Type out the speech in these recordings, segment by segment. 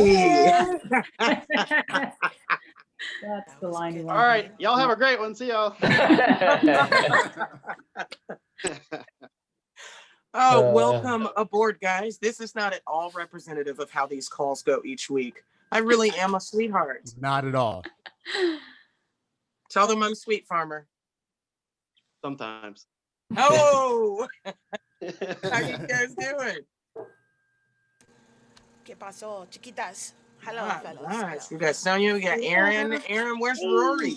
Hey. That's the line you All want. right, y'all have a great one. See y'all. Oh, welcome aboard, guys. This is not at all representative of how these calls go each week. I really am a sweetheart. Not at all. Tell them I'm sweet, farmer. Sometimes. Oh, how you guys doing? ¿Qué pasó, chiquitas? Hello, fellas. Nice. We got Sonia. We got Aaron. Aaron, where's Rory?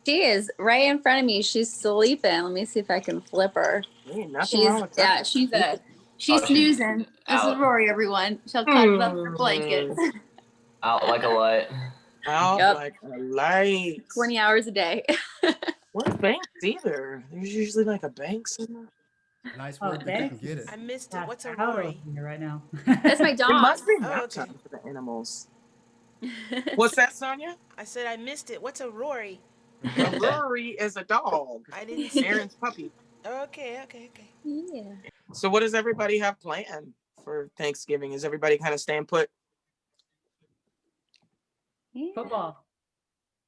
She is right in front of me. She's sleeping. Let me see if I can flip her. Hey, nothing wrong with that. She's snoozing. This is Rory, everyone. She'll cuddle up her blanket. Out like a light. Out Yep. like a light. 20 hours a day. Where's Banks either? There's usually like a Banks in there. Nice Oh, work if you can thanks. get it. I missed it. What's a Out over Rory? here right now. That's my It dog. must be Oh, nap okay. time for the animals. What's that, Sonia? I said I missed it. What's a Rory? A Rory is a dog. I didn't see. Aaron's puppy. Okay. Yeah. So what does everybody have planned for Thanksgiving? Is everybody kind of staying put? Football.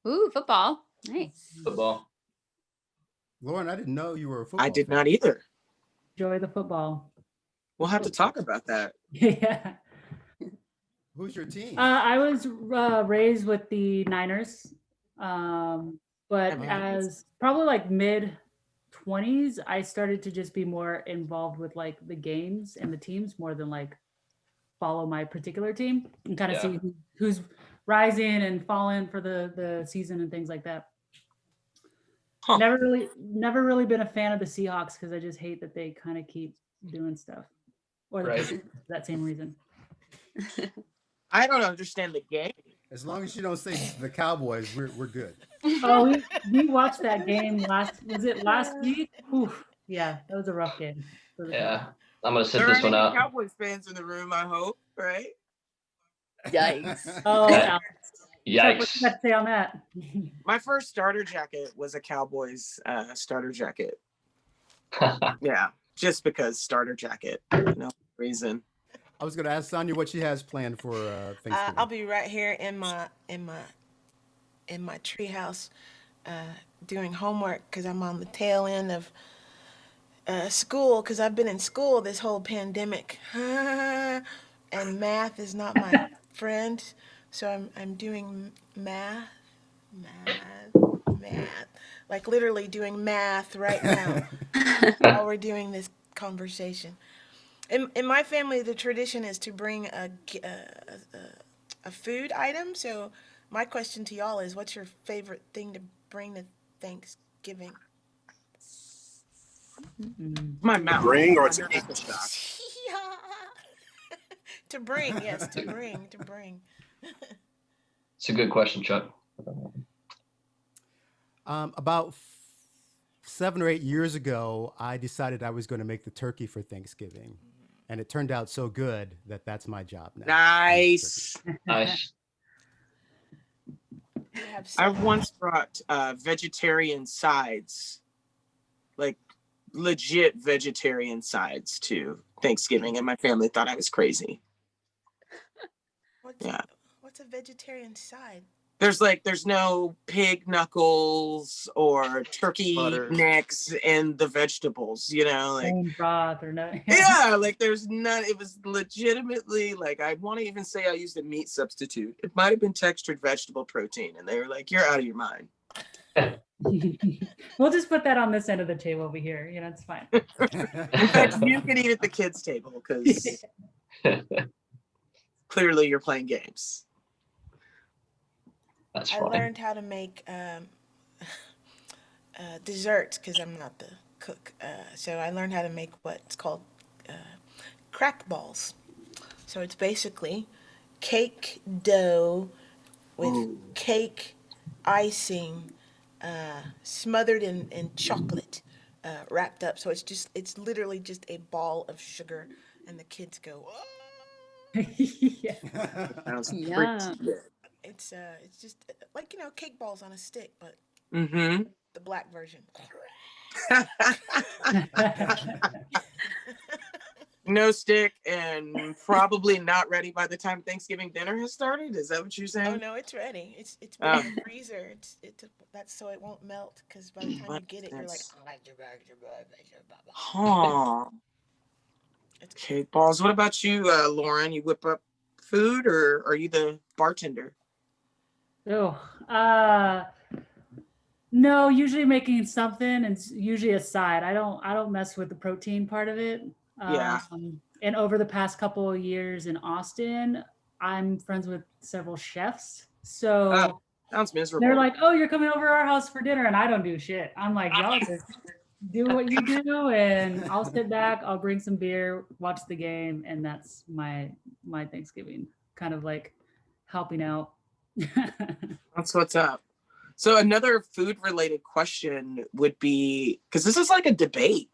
Ooh, football. Nice. Football. Lauren, I didn't know you were a football I did fan. not either. Enjoy the football. We'll have to talk about that. Yeah. Who's your team? I was raised with the Niners, but Nice. as probably like mid 20s, I started to just be more involved with like the games and the teams more than like follow my particular team and kind of see who's rising and falling for the season and things like that. Huh. Never really been a fan of the Seahawks because I just hate that they kind of keep doing stuff, or Right. that same reason. I don't understand the game. As long as you don't say the Cowboys, we're good. Oh, we watched that game last week? Oof. Yeah, that was a rough game. for the Yeah. Cowboys. I'm gonna sit There this aren't one any out. Cowboys fans in the room, I hope, right? Yikes. Oh, Alex. Chuck, what Yikes. you got to say on that? My first starter jacket was a Cowboys starter jacket. Yeah, just because starter jacket. No reason. I was going to ask Sonia what she has planned for Thanksgiving. I'll be right here in my treehouse doing homework because I'm on the tail end of school because I've been in school this whole pandemic, and math is not my friend. So I'm doing math, like literally doing math right now while we're doing this conversation. In my family, the tradition is to bring a food item. So my question to y'all is, what's your favorite thing to bring to Thanksgiving? My mouth. Bring or I to know eat? that's a shock. To bring, yes, to bring. It's a good question, Chuck. About 7 or 8 years ago, I decided I was going to make the turkey for Thanksgiving. And it turned out so good that that's my job now. Nice. Nice. You have I some- once brought vegetarian sides, like legit vegetarian sides to Thanksgiving, and my family thought I was crazy. What's a vegetarian side? There's no pig knuckles or turkey Butter. necks in the vegetables, like Bone broth or no? yeah, like there's none. It was legitimately like, I want to even say I used a meat substitute. It might have been textured vegetable protein, and they were like, "You're out of your mind." We'll just put that on this end of the table over here. It's fine. In fact, you can eat at the kids' table because clearly you're playing games. That's I funny. learned how to make desserts because I'm not the cook. So I learned how to make what's called crack balls. So it's basically cake dough with cake icing smothered in chocolate, wrapped up. So it's literally just a ball of sugar, and the kids go, "Oh!" Yeah. Sounds pretty Yum. good. It's just like cake balls on a stick, but Mm-hmm. the black version. no stick, and probably not ready by the time Thanksgiving dinner has started. Is that what you're saying? Oh no, it's ready. It's been in the freezer. That's so it won't melt because by the time you get it, you're like, huh. it's Okay, balls. What about you, Lauren? You whip up food, or are you the bartender? Oh, no, usually making something and it's usually a side. I don't mess with the protein part of it. Yeah. And over the past couple of years in Austin, I'm friends with several chefs. So Sounds miserable. they're like, "Oh, you're coming over to our house for dinner," and I don't do shit. I'm like, "Y'all just do what you do, and I'll sit back. I'll bring some beer, watch the game, and that's my Thanksgiving. Kind of like helping out." That's what's up. So another food-related question would be, because this is like a debate,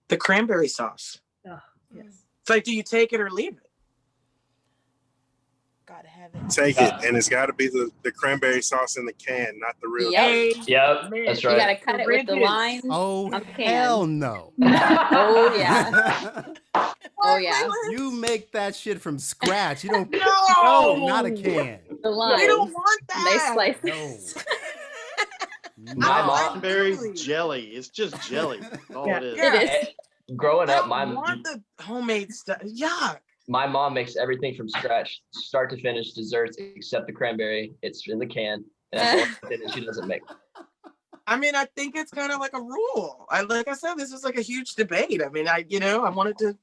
the cranberry sauce. Oh, yes. It's like, do you take it or leave it? gotta have it. Take it, and it's got to be the cranberry sauce in the can, not the real. Yep. Yep, Man, that's You right. gotta cut it with the Rigid. lines. Oh, On the can. hell no. Oh yeah. Oh yeah. You make that shit from scratch. You don't. No! No, not a can. The We lines. don't want They that. slice No. it. My I- mom- Cranberry Really? jelly. It's just jelly. That's all Yeah. it is. Yeah. It is. Growing I up, don't want the homemade stuff. Yuck. my mom makes everything from scratch, start to finish, desserts except the cranberry. It's in the can, and that's the only thing that she doesn't make. I mean, I think it's kind of like a rule. Like I said, this is like a huge debate. I mean, I wanted to.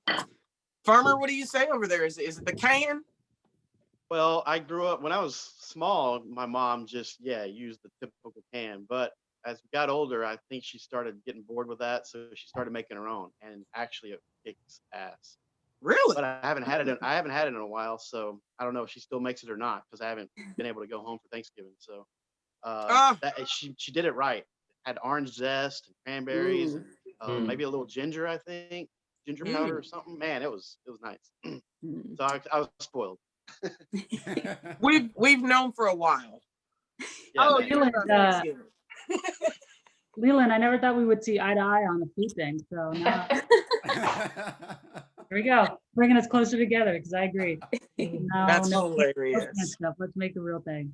Farmer, what do you say over there? Is it the can? Well, I grew up when I was small. My mom just used the typical can, but as we got older, I think she started getting bored with that, so she started making her own, and actually it kicks ass. Really? But I haven't had it in a while, so I don't know if she still makes it or not because I haven't been able to go home for Thanksgiving. So she did it right. Had orange zest and cranberries, and maybe a little ginger. I think ginger powder or something. Man, it was nice. So I was spoiled. We've known for a while. Yeah, Oh, man. Leland, Leland, I never thought we would see eye to eye on the food thing. So now, here we go, bringing us closer together because I agree. No, That's no hilarious. stuff. Let's make the real thing.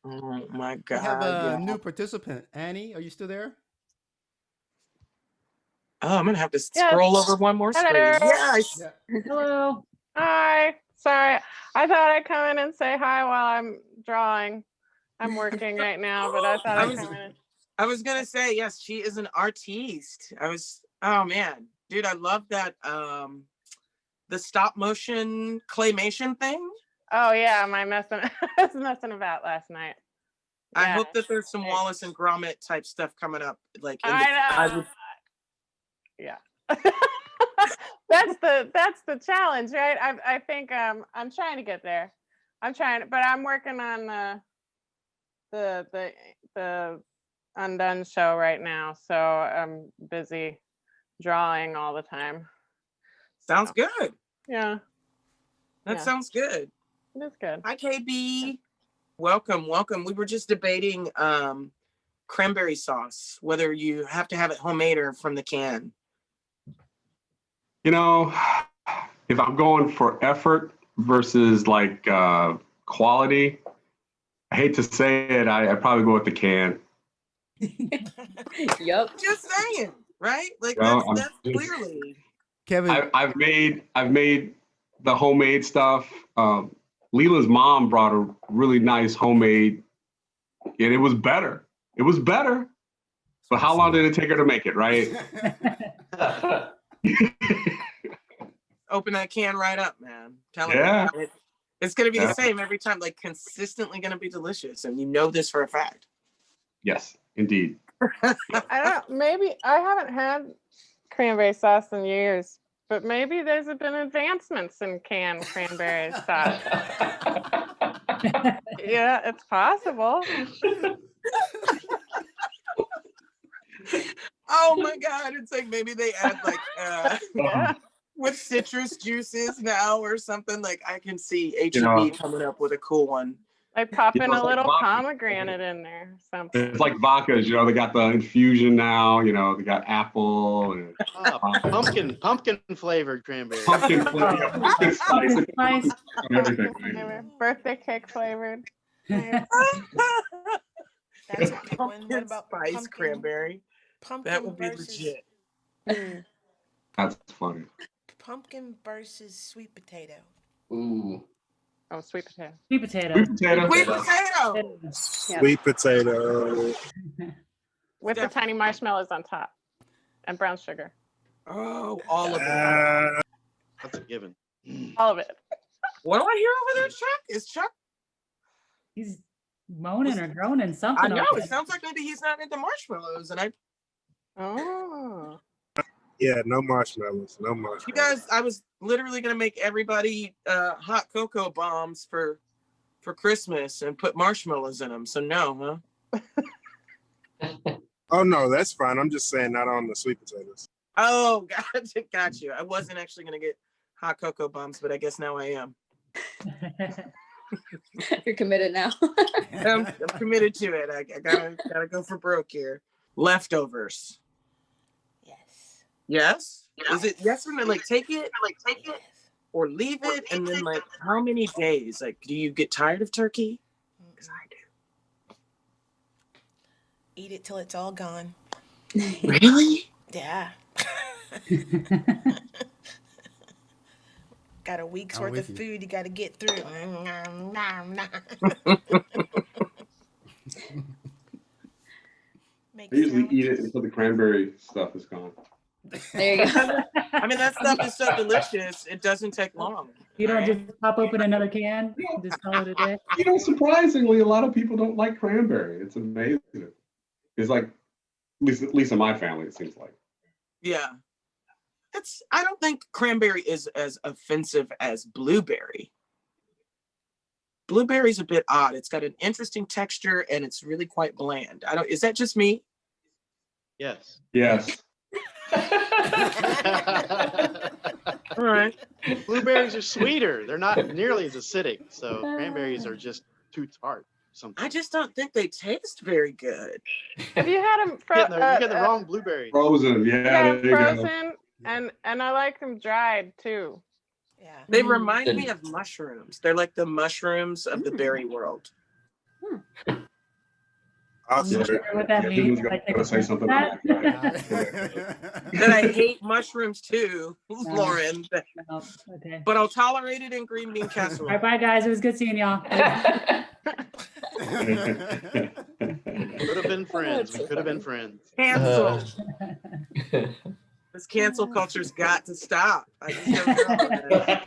Oh my We God. have a yeah. new participant. Annie, are you still there? Oh, I'm gonna have to Yes. scroll over one more screen. Hello. Yes. Hello. Hi. Sorry. I thought I'd come in and say hi while I'm drawing. I'm working right now, but I thought I'd come in. I was gonna say, yes, she is an artiste. Oh man, dude, I love that the stop motion claymation thing. Oh yeah, I was messing about last night. I Yeah. hope that there's some Wallace and Gromit type stuff coming up. Like I know. Yeah. That's the challenge, right? I think I'm trying to get there. But I'm working on the Undone show right now, so I'm busy drawing all the time. Sounds good. Yeah, That Yeah. sounds good. it is good. Hi, KB. Welcome. We were just debating cranberry sauce, whether you have to have it homemade or from the can. You know, if I'm going for effort versus like quality, I hate to say it, I probably go with the can. Yep. Just saying, right? Like No, that's I'm- clearly. Kevin, I've made the homemade stuff. Leland's mom brought a really nice homemade, and it was better. It was better. But how long did it take her to make it, right? Open that can right up, man. Tell Yeah. It's gonna be Yeah. the same every time, like consistently gonna be delicious, and you know this for a fact. Yes, indeed. I don't. Maybe I haven't had cranberry sauce in years, but maybe there's been advancements in canned cranberry sauce. Yeah, it's possible. Oh my God! It's like maybe they add like Yeah. with citrus juices now or something. Like I can see HEB know. coming up with a cool one. I pop You in know, a it's like little vodka. pomegranate in there. Something. It's like vodkas, you know, they got the infusion now, you know, they got apple and Pumpkin flavored cranberry. pumpkin flavor, pumpkin spice, and everything. Flavor. Birthday cake flavored. That's a good one. What Pumpkin about spice pumpkin? cranberry? Pumpkin That would be versus legit. That's funny. pumpkin versus sweet potato. Ooh. Oh, sweet potato. Sweet potato. Sweet potato. Sweet potato. Sweet potato. With the tiny marshmallows on top and brown sugar. Oh, all of it. That's a given. All of it. What do I hear over there, Chuck? Is Chuck? He's moaning or groaning something. I know. over It sounds like maybe he's not into marshmallows, and Oh. Yeah, no marshmallows. No marshmallows. you guys, I was literally gonna make everybody hot cocoa bombs for Christmas and put marshmallows in them. So no, huh? Oh no, that's fine. I'm just saying not on the sweet potatoes. Oh, got you. I wasn't actually gonna get hot cocoa bombs, but I guess now I am. You're committed now. I'm committed to it. I gotta go for broke here. Leftovers. Yes. Yes? Is it yes or no? Like take it, or leave it, and then like how many days? Like, do you get tired of turkey? Because I do. Eat it till it's all gone. Really? Yeah. Got a week's I'm worth with of you. food you got to get through. I usually eat it until the cranberry stuff is gone. There you go. I mean, that stuff is so delicious. It doesn't take long. You don't right? just pop open another can and just call it a day. You know, surprisingly, a lot of people don't like cranberry. It's amazing. It's like, at least in my family, it seems like. Yeah. I don't think cranberry is as offensive as blueberry. Blueberry's a bit odd. It's got an interesting texture and it's really quite bland. Is that just me? Yes. Yes. All right. Blueberries are sweeter. They're not nearly as acidic. So cranberries are just too tart. Sometimes. I just don't think they taste very good. Have you had them You're getting the wrong blueberry. Frozen, yeah, there you go. frozen? And I like them dried too. Yeah. They remind me of mushrooms. They're like the mushrooms of the berry world. Awesome. Sure what that Yeah, means. Dylan's Like, gonna say something about that. That I hate mushrooms too, Lauren. No, okay. But I'll tolerate it in green bean casserole. All right, bye guys. It was good seeing y'all. Could have been friends. We could have been friends. Cancel. This cancel culture's got to stop. I just don't know.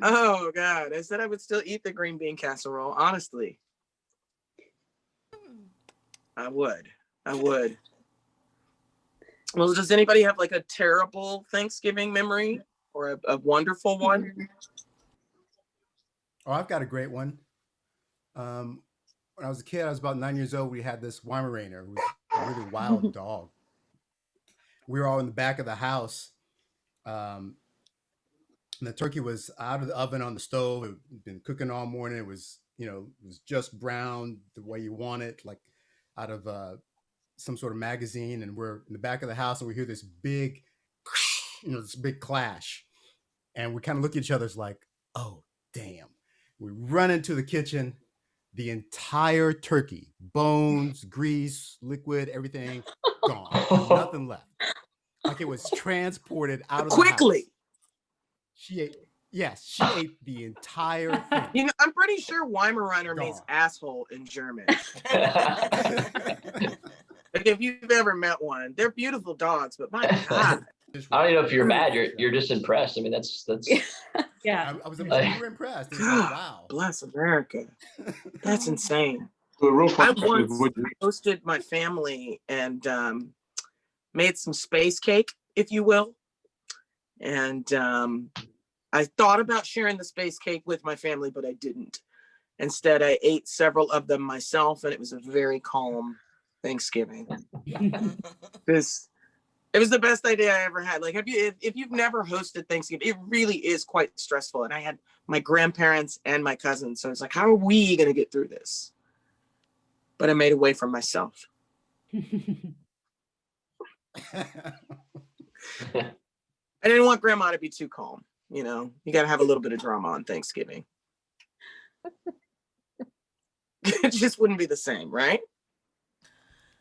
Oh God! I said I would still eat the green bean casserole. Honestly, I would. Well, does anybody have like a terrible Thanksgiving memory or a wonderful one? Oh, I've got a great one. When I was a kid, I was about 9 years old. We had this Weimaraner, who was a really wild dog. We were all in the back of the house. And the turkey was out of the oven on the stove. It had been cooking all morning. It was, it was just brown the way you want it, like out of some sort of magazine. And we're in the back of the house and we hear this big, this big clash. And we kind of look at each other like, oh, damn. We run into the kitchen. The entire turkey, bones, grease, liquid, everything gone. Nothing left. Like it was transported out of Quickly. The house. She ate the entire thing. I'm pretty sure Weimaraner means asshole in German. Like if you've ever met one, they're beautiful dogs, but my God. I don't even know if you're mad. You're just impressed. I mean, that's yeah. I was impressed. It was like, wow. Bless America. That's insane. So the real I question is, once hosted my family and made some space cake, if you will. And I thought about sharing the space cake with my family, but I didn't. Instead, I ate several of them myself, and it was a very calm Thanksgiving. Because It was the best idea I ever had. Like, if you've never hosted Thanksgiving, it really is quite stressful. And I had my grandparents and my cousins. So it's like, how are we going to get through this? But I made a way for myself. I didn't want grandma to be too calm. You know, you got to have a little bit of drama on Thanksgiving. It just wouldn't be the same, right?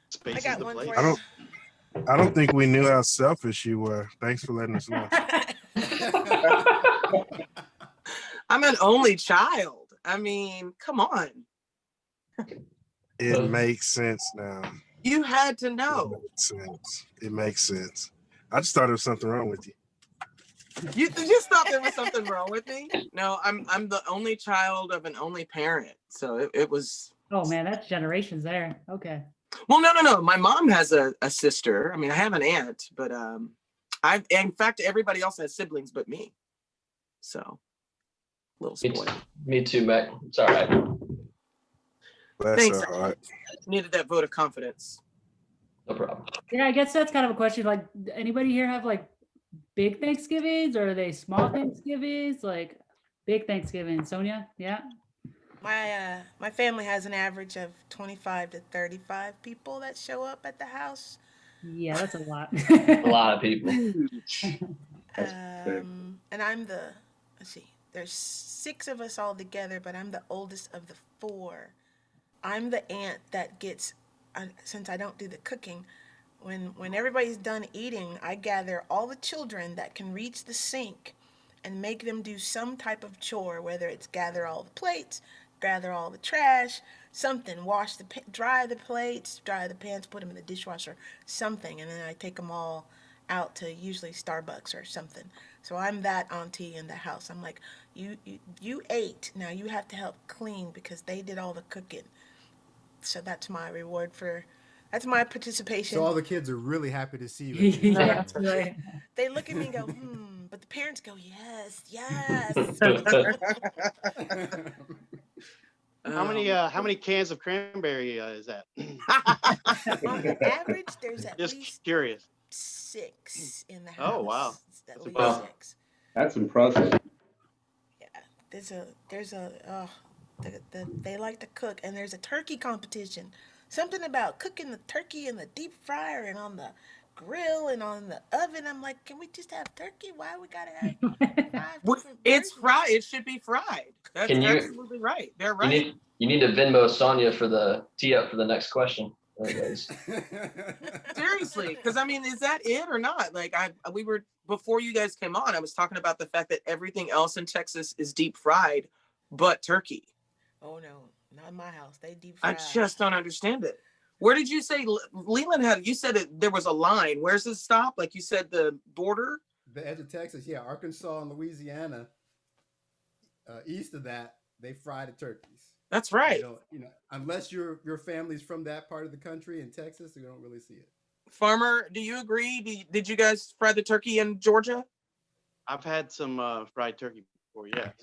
Space I got is the one place. for you. I don't think we knew how selfish you were. Thanks for letting us know. I'm an only child. I mean, come on. It makes sense now. You had to know. It makes sense. It makes sense. I just thought there was something wrong with you. You just thought there was something wrong with me? No, I'm the only child of an only parent. So it was. Oh man, that's generations there. Okay. Well, no. My mom has a sister. I mean, I have an aunt, but in fact, everybody else has siblings but me. So, a little spoiled. Me too, Mac. It's all right. Bless Thanks. her heart. Needed that vote of confidence. No problem. Yeah, I guess that's kind of a question. Like, anybody here have like big Thanksgivings, or are they small Thanksgivings? Like big Thanksgiving, Sonia? Yeah. My family has an average of 25 to 35 people that show up at the house. Yeah, that's a lot. A lot of people. And I'm let's see, there's 6 of us all together, but I'm the oldest of the 4. I'm the aunt that gets, since I don't do the cooking, when everybody's done eating, I gather all the children that can reach the sink and make them do some type of chore, whether it's gather all the plates, gather all the trash, something, dry the plates, dry the pans, put them in the dishwasher, something, and then I take them all out to usually Starbucks or something. So I'm that auntie in the house. I'm like, you ate, now you have to help clean because they did all the cooking. So that's my reward that's my participation. So all the kids are really happy to see you. Yeah, right. They look at me and go, but the parents go, yes. How many cans of cranberry is that? On the average, there's at Just least curious. 6 in the house. Oh wow. At least Wow. 6. That's impressive. Yeah, they like to cook, and there's a turkey competition. Something about cooking the turkey in the deep fryer and on the grill and on the oven. I'm like, can we just have turkey? Why we gotta have 5 different It's versions? fried. It should be fried. That's absolutely right. They're right. You need to Venmo Sonia for the tee up for the next question. Seriously, because I mean, is that it or not? Like we were before you guys came on, I was talking about the fact that everything else in Texas is deep fried, but turkey. Oh no, not in my house. They deep fry. I just don't understand it. Where did you say Leland had? You said there was a line. Where's it stop? Like you said, the border. The edge of Texas, yeah, Arkansas and Louisiana. East of that, they fry the turkeys. That's right. You know, unless your family's from that part of the country in Texas, you don't really see it. Farmer, do you agree? Did you guys fry the turkey in Georgia? I've had some fried turkey before, yes.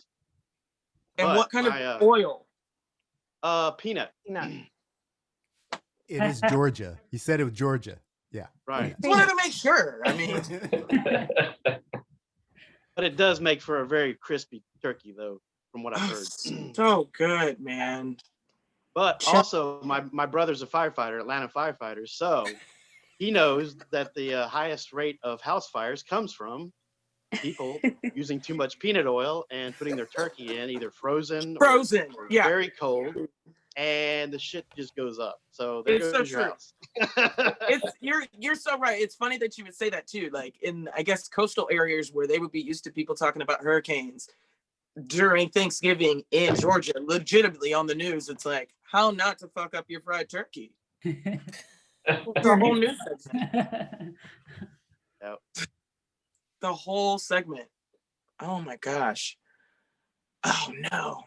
And But what kind of oil? Peanut. It is Georgia. He said it was Georgia. Yeah. Right. Just wanted to make sure. I mean, but it does make for a very crispy turkey, though, from what I've heard. So good, man. But also, my brother's a firefighter, Atlanta firefighter, so he knows that the highest rate of house fires comes from people using too much peanut oil and putting their turkey in either frozen or yeah, very cold, and the shit just goes up. So there goes your house. You're so right. It's funny that you would say that too. Like in, I guess, coastal areas where they would be used to people talking about hurricanes during Thanksgiving in Georgia, legitimately on the news. It's like how not to fuck up your fried turkey. The whole news segment. Yep. The whole segment. Oh my gosh. Oh no.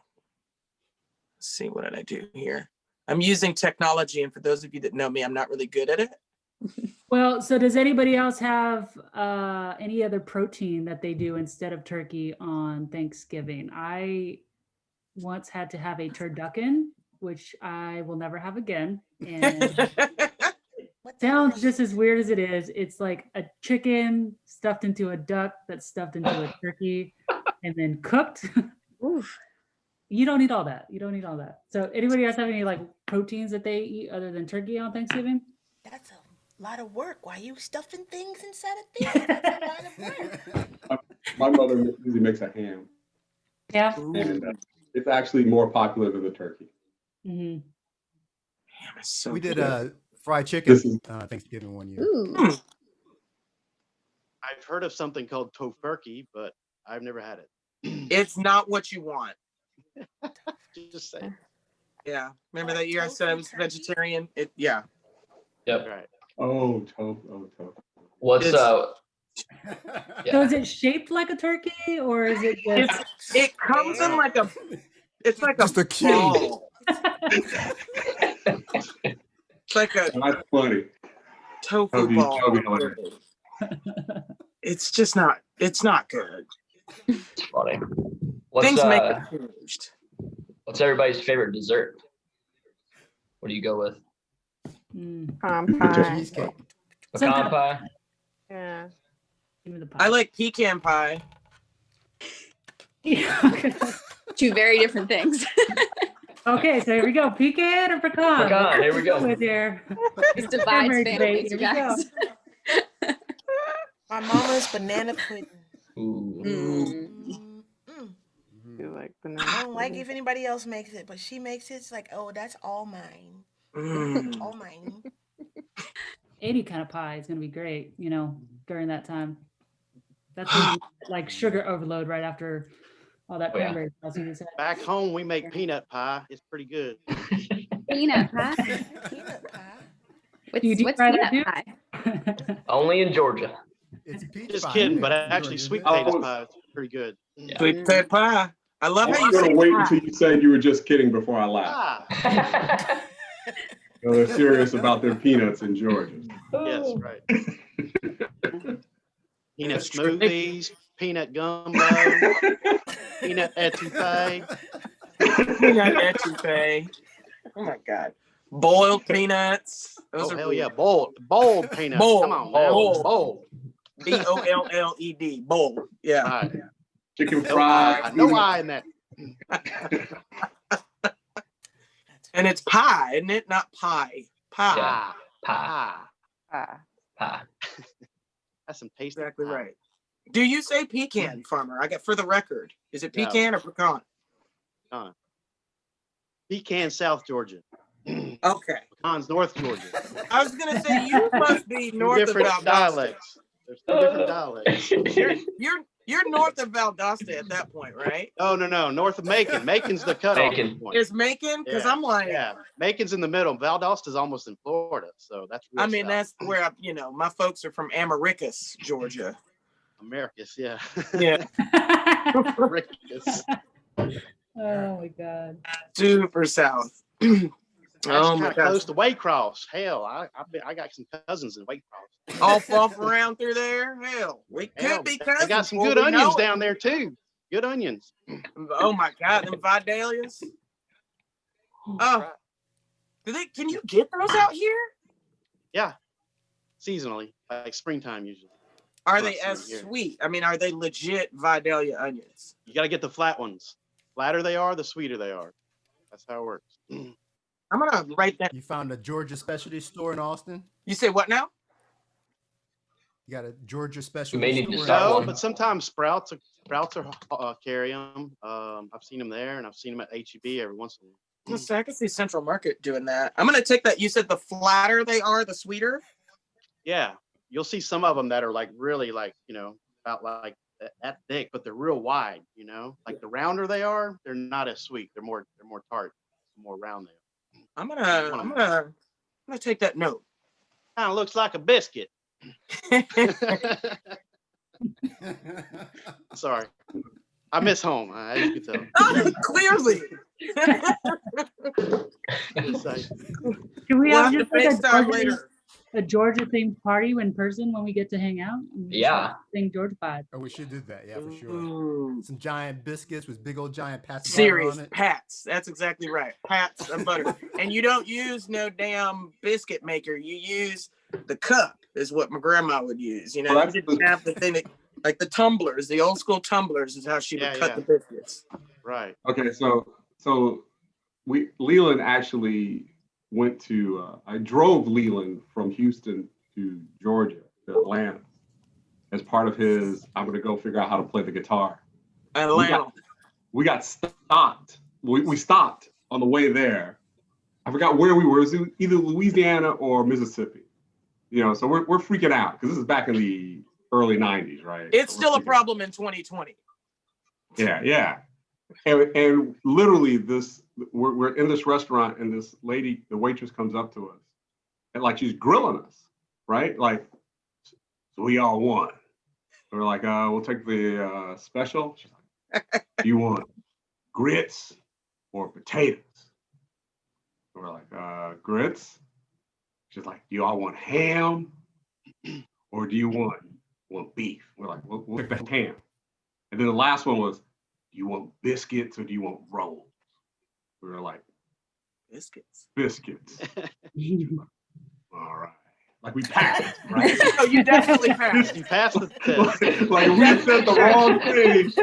Let's see, what did I do here? I'm using technology, and for those of you that know me, I'm not really good at it. Well, so does anybody else have any other protein that they do instead of turkey on Thanksgiving? I once had to have a turducken, which I will never have again. And sounds just as weird as it is. It's like a chicken stuffed into a duck that's stuffed into a turkey and then cooked. Oof. You don't need all that. You don't need all that. So anybody else have any like proteins that they eat other than turkey on Thanksgiving? That's a lot of work. Why you stuffing things inside of things? That's a lot of work. My mother usually makes a ham, Yeah. and it's actually more popular than the turkey. Mm-hmm. Ham is so We did good. fried chicken This is- Thanksgiving one year. Ooh. I've heard of something called tofurkey, but I've never had it. It's not what you want. Just saying. Yeah. Remember that year I said I was vegetarian? Yeah. Yep. Right. Oh, tofu. What's It's- So is it shaped like a turkey or is it just It comes in like a. It's like Just a a cube. ball. It's like a That's funny. tofu That'd be ball. hilarious. It's just not. It's not good. It's funny. What's Things make it changed. what's everybody's favorite dessert? What do you go with? Pie. Cheesecake. Pecan pie? Yeah. give me the pie? I like pecan pie. Two very different things. Okay, so here we go. Pecan or pecan? Pecan, here we go. With here. It divides Cranberry families, debate, you here we go. guys. My mama's banana pudding. Ooh. You like I banana don't like pudding. if anybody else makes it, but she makes it. It's like, oh, that's all mine. Mm. All mine. Any kind of pie is gonna be great, you know, during that time. That's when you get, like sugar overload right after all that Oh, yeah. cranberry sauce you just had. Back home, we make peanut pie. It's pretty good. Peanut pie. Peanut pie. Do you What's, deep what's fry that peanut too? pie? Only in Georgia. It's peach Just pie. kidding, but It's actually, good, sweet isn't it? potato pie is pretty good. Yeah. Sweet potato pie. I love I how you was say gonna wait pie. until you said you were just kidding before I laughed. Ah, So they're serious about their peanuts in Georgia. yes, right. Peanut That's true. smoothies, peanut gumbo, peanut etouffee. Peanut etouffee. Oh my god. Boiled peanuts. Those Oh, are hell good. yeah. Bold peanuts. Bold. Come on, now. Bold. Bold. BOLLED. Bold. Yeah. Right. Chicken No I. fried. No I in that. And it's pie, isn't it? Not pie. Pie. Yeah. Pie. Ah. Pie. That's some tasty. Exactly pie. right. Do you say pecan, farmer? I got for the record. Is it No. pecan or pecan? Pecan, South Georgia. Okay. Pecan's North Georgia. I was gonna say you must be Two north of different Valdosta. dialects. There's two different dialects. You're north of Valdosta at that point, right? No, north of Macon. Macon's the cutoff Macon. point. Is Macon? Because Yeah, I'm like, Yeah, Macon's in the middle. Valdosta's almost in Florida, so that's. Real I mean, south. that's where my folks are from Amaricus, Georgia. Americus, yeah. Yeah. Americus. Oh my god. Super south. That's Oh kind my of close gosh. to Waycross. Hell, I got some cousins in Waycross. All fluff around through there. Hell, we Hell, could be cousins. they got some before good we know onions it. down there too. Good onions. Oh my God, them Vidalias. Oh, can you get those out here? Yeah, seasonally, like springtime usually. Are Well, they as here. sweet? I mean, are they legit Vidalia onions? You got to get the flat ones. Flatter they are, the sweeter they are. That's how it works. I'm gonna write that. You found a Georgia specialty store in Austin? You say what now? You got a Georgia specialty may need to store in start No, one. but sometimes Sprouts carry them. I've seen them there, and I've seen them at HEB every once in a while. Let's see, I can see Central Market doing that. I'm gonna take that. You said the flatter they are, the sweeter. Yeah, you'll see some of them that are like really like about like that thick, but they're real wide. Like the rounder they are, they're not as sweet. They're more tart, the more round they are. I'm gonna take that note. Kind of looks like a biscuit. Sorry, I miss home. As you can tell. Oh, clearly. It's like, Can we We'll have have to just like a FaceTime Georgia, later. a Georgia themed party in person when we get to hang out? Yeah. Thing Georgified. Oh, we should do that. Yeah, for sure. Ooh. Some giant biscuits with big old giant pats of butter Serious on it. pats. That's exactly right. Pats of butter. And you don't use no damn biscuit maker. You use the cup is what my grandma would use. You know, Well, you didn't have the thing that, like the tumblers, the old school tumblers is how she would cut the biscuits. Right. Okay, so Leland actually went to. I drove Leland from Houston to Georgia to Atlanta as part of his. I'm gonna go figure out how to play the guitar. Atlanta. We got stopped. We stopped on the way there. I forgot where we were. It was either Louisiana or Mississippi. You know, so we're freaking out because this is back in the early 90s, right? It's so still a problem in 2020. Yeah. And literally we're in this restaurant and this lady, the waitress comes up to us and like she's grilling us, right? Like, so we all want. We're like, we'll take the special. She's like, do you want grits or potatoes? We're like, grits. She's like, do you all want ham or do you want beef? We're like, we'll take the ham. And then the last one was, do you want biscuits or do you want rolls? We were like, biscuits. All right. Like we passed, right? Oh, you definitely passed. You passed the test. Like we said the wrong thing,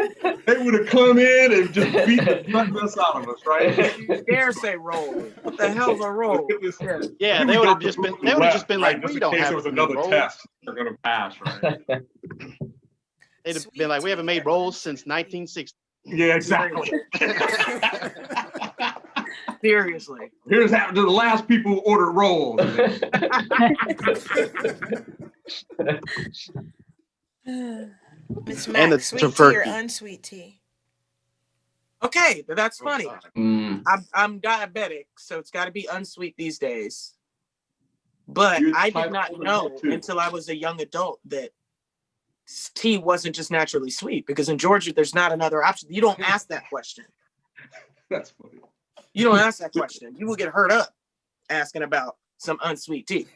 they would have come in and just beat the mess out of us, right? You dare say roll? What the hell's a roll? Yeah, they would have just been. They would have just been like, we don't have. There was another test they're gonna pass, right? They'd have been like, we haven't made rolls since 1960. Yeah, exactly. Seriously. Here's happened to the last people who ordered rolls. Miss Mack, sweet tea or unsweet tea? Okay, that's funny. Mm. I'm diabetic, so it's got to be unsweet these days. But I did not know until I was a young adult that tea wasn't just naturally sweet, because in Georgia there's not another option. You don't ask that question. That's funny. You don't ask that question. You will get hurt up asking about some unsweet tea.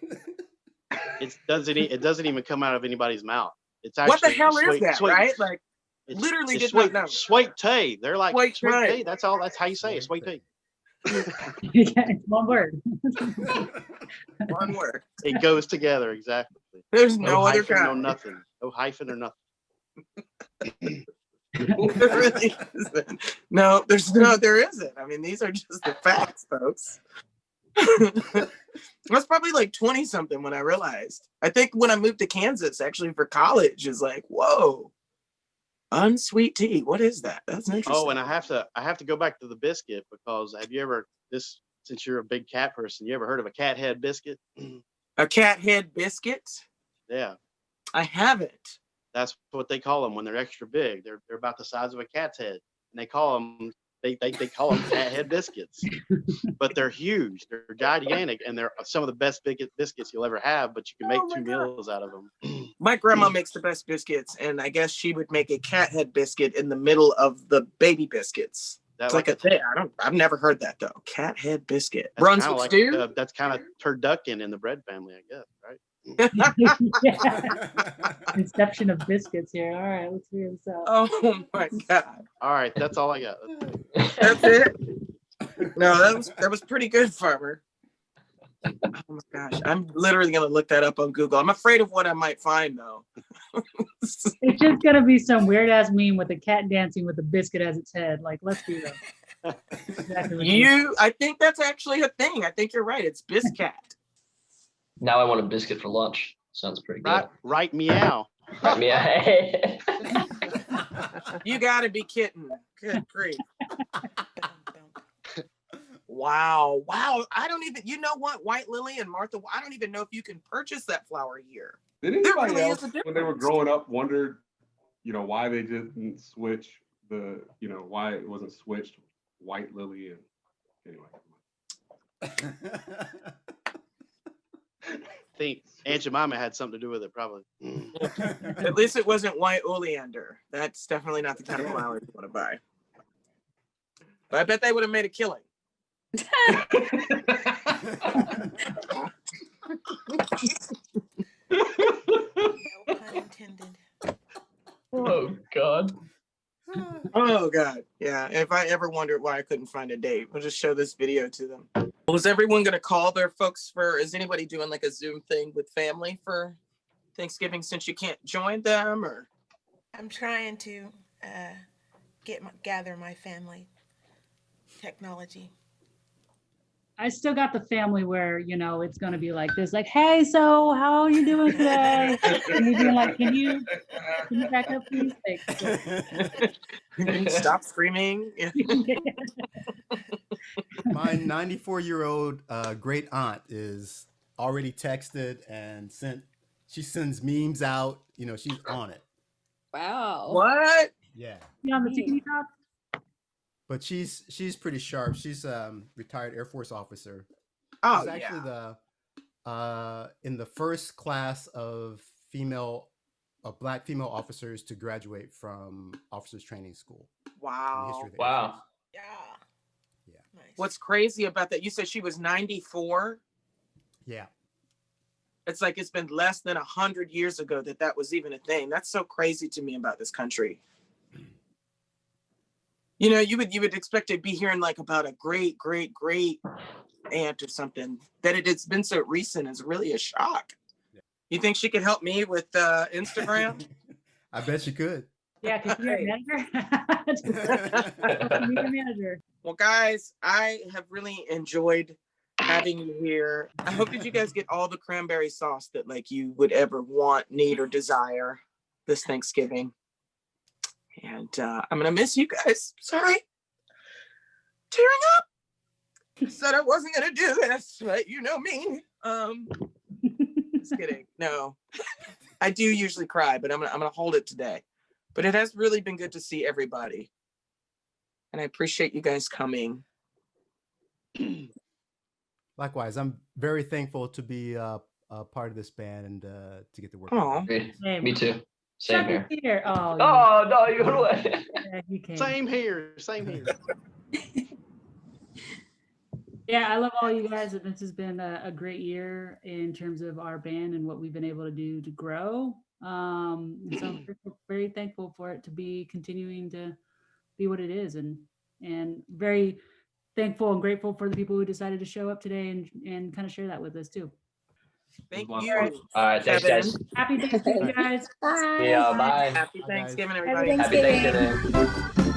It doesn't even come out of anybody's mouth. It's actually what the hell is that, right? Like, literally did not know. Sweet tea. They're like sweet tea. That's all. That's how you say it. Sweet tea. Yeah, it's one word. One word. It goes together exactly. There's no other hyphen, kind. no nothing. No hyphen or nothing. There really isn't. No, there isn't. I mean, these are just the facts, folks. I was probably like 20 something when I realized. I think when I moved to Kansas, actually for college, is like, whoa, unsweet tea. What is that? That's interesting. Oh, and I have to go back to the biscuit, because have you ever since you're a big cat person, you ever heard of a cat head biscuit? A cat head biscuit? Yeah. I haven't. That's what they call them when they're extra big. They're about the size of a cat's head, and they call them call them cat head biscuits. But they're huge. They're gigantic, and they're some of the best biscuits you'll ever have. But you can make two meals out of them. My grandma makes the best biscuits, and I guess she would make a cat head biscuit in the middle of the baby biscuits. It's like a thing. I've never heard that though. Cat head biscuit. Brunswick stew. That's kind of turducken in the bread family, I guess, right? Inception of biscuits here. All right, let's figure this out. Oh my god. All right, that's all I got. That's it. No, that was pretty good, Farmer. Oh my gosh, I'm literally gonna look that up on Google. I'm afraid of what I might find though. It's just gonna be some weird ass meme with a cat dancing with a biscuit as its head. Like, let's be real. Exactly. I think that's actually a thing. I think you're right. It's Biscat. Now I want a biscuit for lunch. Sounds pretty good. Right, meow. Right, meow. You gotta be kidding. Good grief. Wow. I don't even, you know what? White Lily and Martha, I don't even know if you can purchase that flour here. Did anybody else, when they were growing up, wondered, why they didn't switch why it wasn't switched White Lily and anyway. I think Aunt Jemima had something to do with it, probably. At least it wasn't white oleander. That's definitely not the kind of flour you want to buy. But I bet they would have made a killing. Oh God, yeah. If I ever wondered why I couldn't find a date, we'll just show this video to them. Was everyone gonna call their folks for? Is anybody doing like a Zoom thing with family for Thanksgiving since you can't join them? Or I'm trying to gather my family. Technology. I still got the family where, you know, it's going to be like this, like, hey, so how are you doing today? And you're being like, can you back up, please? Can you stop screaming? My 94-year-old great aunt is already texted and she sends memes out. You know, she's on it. Wow. What? Yeah. You on the TikTok? But she's pretty sharp. She's retired Air Force officer. Oh, she's actually in the first class of black female officers to graduate from officers training school. Wow. Wow. Yeah. Yeah. Nice. What's crazy about that? You said she was 94. Yeah. It's like it's been less than 100 years ago that was even a thing. That's so crazy to me about this country. You know, you would expect to be hearing like about a great aunt or something. That it's been so recent is really a shock. Yeah. You think she could help me with Instagram? I bet she could. Yeah, because you're a manager. Well, guys, I have really enjoyed having you here. I hope that you guys get all the cranberry sauce that like you would ever want, need, or desire this Thanksgiving. And I'm gonna miss you guys. Sorry, tearing up. Said I wasn't gonna do this, but you know me. Just kidding. No, I do usually cry, but I'm gonna hold it today. But it has really been good to see everybody, and I appreciate you guys coming. Likewise, I'm very thankful to be a part of this band and to get to work. Oh, me too. Same here. Oh, no, you went away. Yeah, Same here. Yeah, I love all you guys. This has been a great year in terms of our band and what we've been able to do to grow. So I'm very thankful for it to be continuing to be what it is, and very thankful and grateful for the people who decided to show up today and kind of share that with us too. Thank you. All right, thanks, guys. Happy Thanksgiving, guys. Bye. Yeah, bye. Happy Thanksgiving, everybody. Happy Thanksgiving. Happy Thanksgiving.